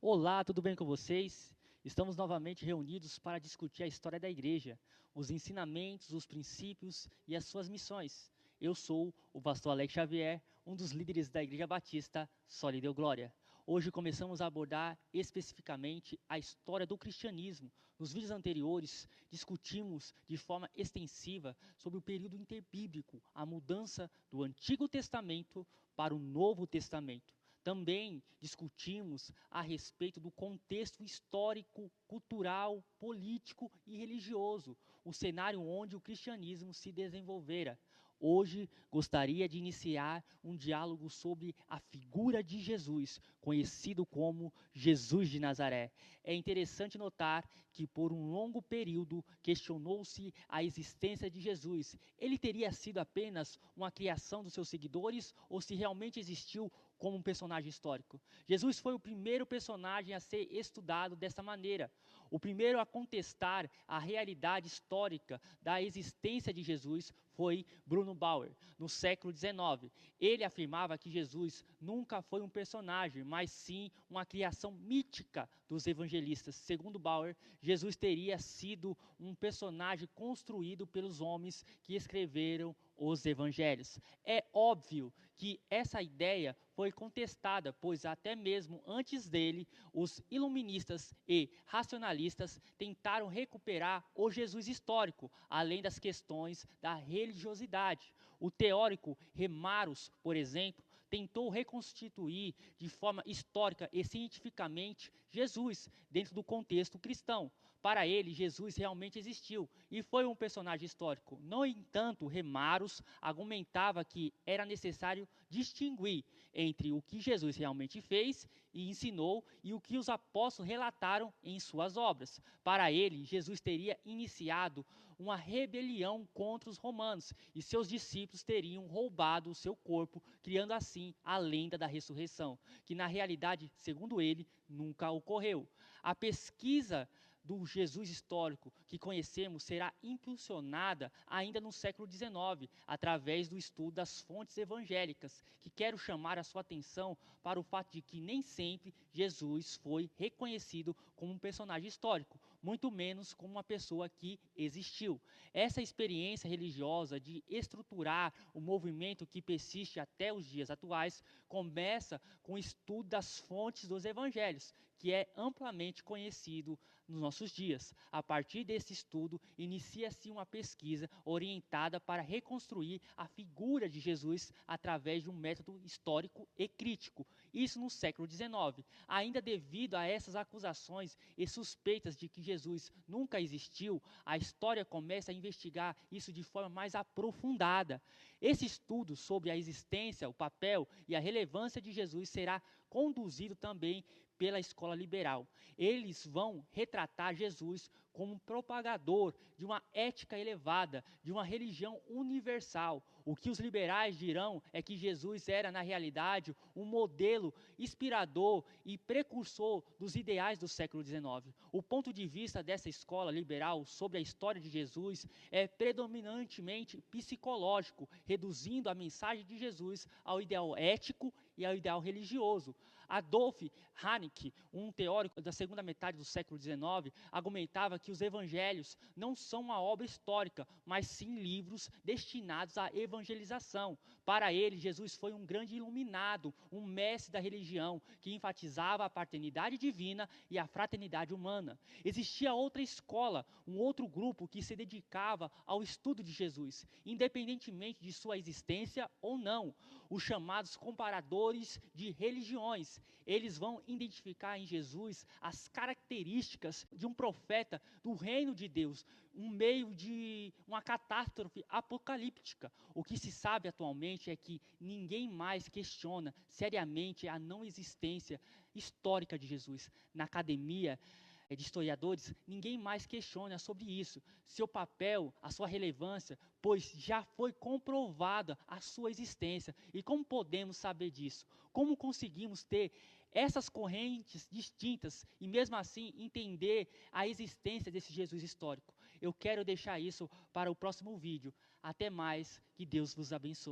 Olá, tudo bem com vocês? Estamos novamente reunidos para discutir a história da igreja, os ensinamentos, os princípios e as suas missões. Eu sou o pastor Alex Xavier, um dos líderes da Igreja Batista Soli Deo Glória. Hoje começamos a abordar especificamente a história do cristianismo. Nos vídeos anteriores, discutimos de forma extensiva sobre o período interbíblico, a mudança do Antigo Testamento para o Novo Testamento. Também discutimos a respeito do contexto histórico, cultural, político e religioso, o cenário onde o cristianismo se desenvolvera. Hoje gostaria de iniciar um diálogo sobre a figura de Jesus, conhecido como Jesus de Nazaré. É interessante notar que por um longo período questionou-se a existência de Jesus. Ele teria sido apenas uma criação dos seus seguidores ou se realmente existiu como um personagem histórico? Jesus foi o primeiro personagem a ser estudado dessa maneira. O primeiro a contestar a realidade histórica da existência de Jesus foi Bruno Bauer, no século XIX. Ele afirmava que Jesus nunca foi um personagem, mas sim uma criação mítica dos evangelistas. Segundo Bauer, Jesus teria sido um personagem construído pelos homens que escreveram os evangelhos. É óbvio que essa ideia foi contestada, pois até mesmo antes dele, os iluministas e racionalistas tentaram recuperar o Jesus histórico, além das questões da religiosidade. O teórico Remarus, por exemplo, tentou reconstituir de forma histórica e cientificamente Jesus dentro do contexto cristão. Para ele, Jesus realmente existiu e foi um personagem histórico. No entanto, Remarus argumentava que era necessário distinguir entre o que Jesus realmente fez e ensinou e o que os apóstolos relataram em suas obras. Para ele, Jesus teria iniciado uma rebelião contra os romanos e seus discípulos teriam roubado o seu corpo, criando assim a lenda da ressurreição, que na realidade, segundo ele, nunca ocorreu. A pesquisa do Jesus histórico que conhecemos será impulsionada ainda no século XIX, através do estudo das fontes evangélicas, que quero chamar a sua atenção para o fato de que nem sempre Jesus foi reconhecido como um personagem histórico, muito menos como uma pessoa que existiu. Essa experiência religiosa de estruturar o movimento que persiste até os dias atuais começa com o estudo das fontes dos evangelhos, que é amplamente conhecido nos nossos dias. A partir desse estudo, inicia-se uma pesquisa orientada para reconstruir a figura de Jesus através de um método histórico e crítico. Isso no século XIX. Ainda devido a essas acusações e suspeitas de que Jesus nunca existiu, a história começa a investigar isso de forma mais aprofundada. Esse estudo sobre a existência, o papel e a relevância de Jesus será conduzido também pela escola liberal. Eles vão retratar Jesus como um propagador de uma ética elevada, de uma religião universal. O que os liberais dirão é que Jesus era, na realidade, um modelo inspirador e precursor dos ideais do século XIX. O ponto de vista dessa escola liberal sobre a história de Jesus é predominantemente psicológico, reduzindo a mensagem de Jesus ao ideal ético e ao ideal religioso. Adolf Hanneke, um teórico da segunda metade do século XIX, argumentava que os evangelhos não são uma obra histórica, mas sim livros destinados à evangelização. Para ele, Jesus foi um grande iluminado, um mestre da religião, que enfatizava a paternidade divina e a fraternidade humana. Existia outra escola, um outro grupo que se dedicava ao estudo de Jesus, independentemente de sua existência ou não, os chamados comparadores de religiões. Eles vão identificar em Jesus as características de um profeta do reino de Deus, um meio de uma catástrofe apocalíptica. O que se sabe atualmente é que ninguém mais questiona seriamente a não existência histórica de Jesus. Na academia de historiadores, ninguém mais questiona sobre isso, seu papel, a sua relevância, pois já foi comprovada a sua existência. E como podemos saber disso? Como conseguimos ter essas correntes distintas e mesmo assim entender a existência desse Jesus histórico? Eu quero deixar isso para o próximo vídeo. Até mais, que Deus vos abençoe.